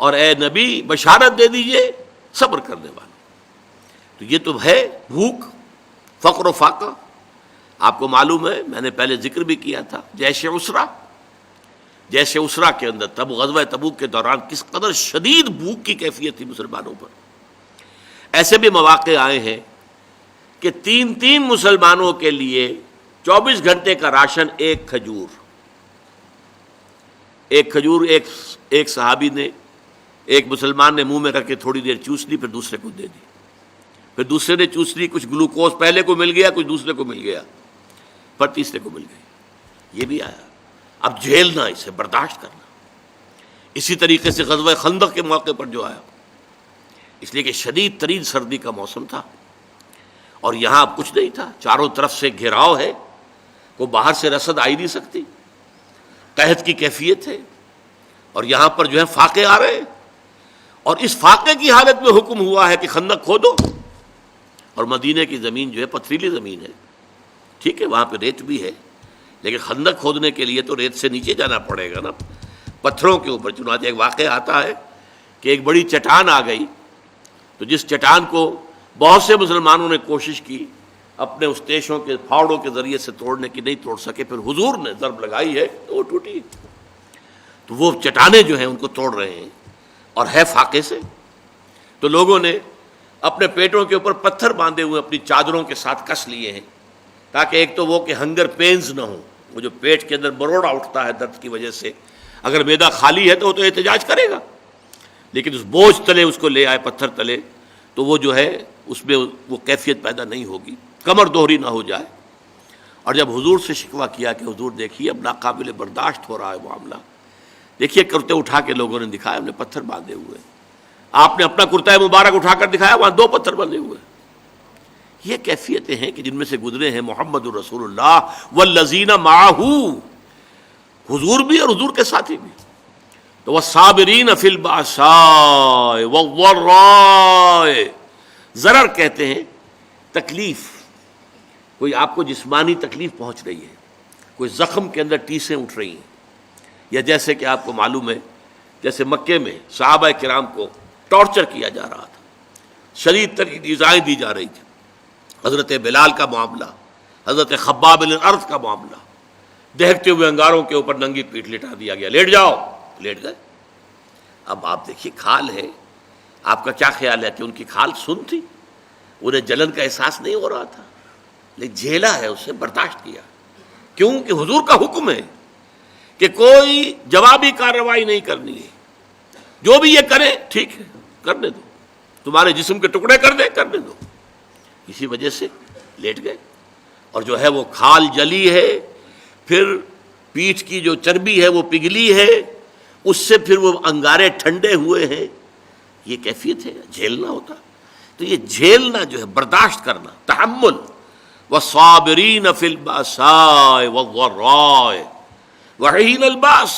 اور اے نبی بشارت دے دیجئے صبر کرنے والوں. تو یہ تو ہے بھوک، فقر و فاقہ. آپ کو معلوم ہے، میں نے پہلے ذکر بھی کیا تھا، جیش اسرا کے اندر غزوہ تبوک کے دوران کس قدر شدید بھوک کی کیفیت تھی مسلمانوں پر. ایسے بھی مواقع آئے ہیں کہ تین مسلمانوں کے لیے 24 گھنٹے کا راشن ایک کھجور ایک صحابی نے، ایک مسلمان نے منہ میں رکھ کے تھوڑی دیر چوس لی، پھر دوسرے کو دے دی، پھر دوسرے نے چوس لی، کچھ گلوکوز پہلے کو مل گیا، کچھ دوسرے کو مل گیا، پھر تیسرے کو مل گئی. یہ بھی آیا. اب جھیلنا، اسے برداشت کرنا. اسی طریقے سے غزوہ خندق کے موقع پر جو آیا، اس لیے کہ شدید ترین سردی کا موسم تھا اور یہاں اب کچھ نہیں تھا، چاروں طرف سے گھیراؤ ہے، کوئی باہر سے رسد آ ہی نہیں سکتی، قحط کی کیفیت ہے، اور یہاں پر جو ہے فاقے آ رہے ہیں. اور اس فاقے کی حالت میں حکم ہوا ہے کہ خندق کھودو. اور مدینے کی زمین جو ہے پتھریلی زمین ہے، ٹھیک ہے، وہاں پہ ریت بھی ہے، لیکن خندق کھودنے کے لیے تو ریت سے نیچے جانا پڑے گا نا، پتھروں کے اوپر. چنانچہ ایک واقعہ آتا ہے کہ ایک بڑی چٹان آ گئی، تو جس چٹان کو بہت سے مسلمانوں نے کوشش کی اپنے اس تیشوں کے پھاوڑوں کے ذریعے سے توڑنے کی، نہیں توڑ سکے. پھر حضور نے ضرب لگائی ہے تو وہ ٹوٹی. تو وہ چٹانیں جو ہیں ان کو توڑ رہے ہیں، اور ہے فاقے سے. تو لوگوں نے اپنے پیٹوں کے اوپر پتھر باندھے ہوئے اپنی چادروں کے ساتھ کس لیے ہیں، تاکہ ایک تو وہ کہ ہنگر پینز نہ ہوں، وہ جو پیٹ کے اندر مروڑا اٹھتا ہے درد کی وجہ سے. اگر معدہ خالی ہے تو وہ تو احتجاج کرے گا، لیکن اس بوجھ تلے اس کو لے آئے، پتھر تلے، تو وہ جو ہے اس میں وہ کیفیت پیدا نہیں ہوگی، کمر دوہری نہ ہو جائے. اور جب حضور سے شکوہ کیا کہ حضور دیکھیے اب ناقابل برداشت ہو رہا ہے معاملہ، دیکھیے کرتے اٹھا کے لوگوں نے دکھایا، ہم نے پتھر باندھے ہوئے. آپ نے اپنا کرتا مبارک اٹھا کر دکھایا، وہاں 2 پتھر بندھے ہوئے. یہ کیفیتیں ہیں کہ جن میں سے گزرے ہیں محمد الرسول اللہ والذین معہ، حضور بھی اور حضور کے ساتھی بھی. تو والصابرین فی البأساء والضراء، ضرر کہتے ہیں تکلیف، کوئی آپ کو جسمانی تکلیف پہنچ رہی ہے، کوئی زخم کے اندر ٹیسیں اٹھ رہی ہیں، یا جیسے کہ آپ کو معلوم ہے جیسے مکے میں صحابہ کرام کو ٹارچر کیا جا رہا تھا، شدید ترین ایذائیں دی جا رہی تھی. حضرت بلال کا معاملہ، حضرت خباب بن الارض کا معاملہ، دہکتے ہوئے انگاروں کے اوپر ننگی پیٹھ لٹا دیا گیا، لیٹ جاؤ، لیٹ گئے. اب آپ دیکھیے کھال ہے، آپ کا کیا خیال ہے کہ ان کی کھال سن تھی؟ انہیں جلن کا احساس نہیں ہو رہا تھا، لیکن جھیلا ہے، اسے برداشت کیا. کیوں کہ حضور کا حکم ہے کہ کوئی جوابی کارروائی نہیں کرنی ہے، جو بھی یہ کرے ٹھیک ہے کرنے دو، تمہارے جسم کے ٹکڑے کر دے کرنے دو. اسی وجہ سے لیٹ گئے. اور جو ہے وہ کھال جلی ہے، پھر پیٹھ کی جو چربی ہے وہ پگھلی ہے، اس سے پھر وہ انگارے ٹھنڈے ہوئے ہیں. یہ کیفیت ہے، جھیلنا ہوتا. تو یہ جھیلنا جو ہے برداشت کرنا، تحمل. والصابرین فی البأساء والضراء وحین الباس،